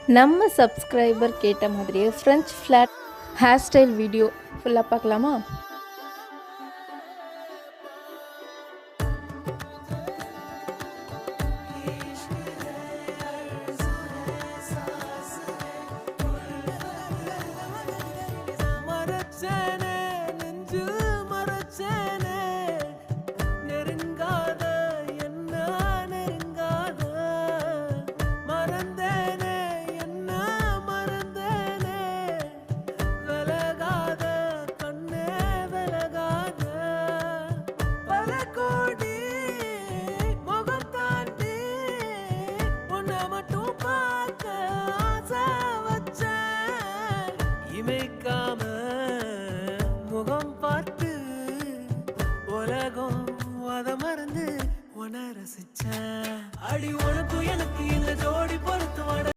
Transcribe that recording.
நம்ம சப்ஸ்கிரைபர் கேட்ட மாதிரியே French flat hair style video ஃபுல்லாக பார்க்கலாமா? இமைக்காம முகம் பார்த்து உலகம் அத மறந்து உன ரசிச்சேன். அடி உனக்கும் எனக்கு இந்த ஜோடி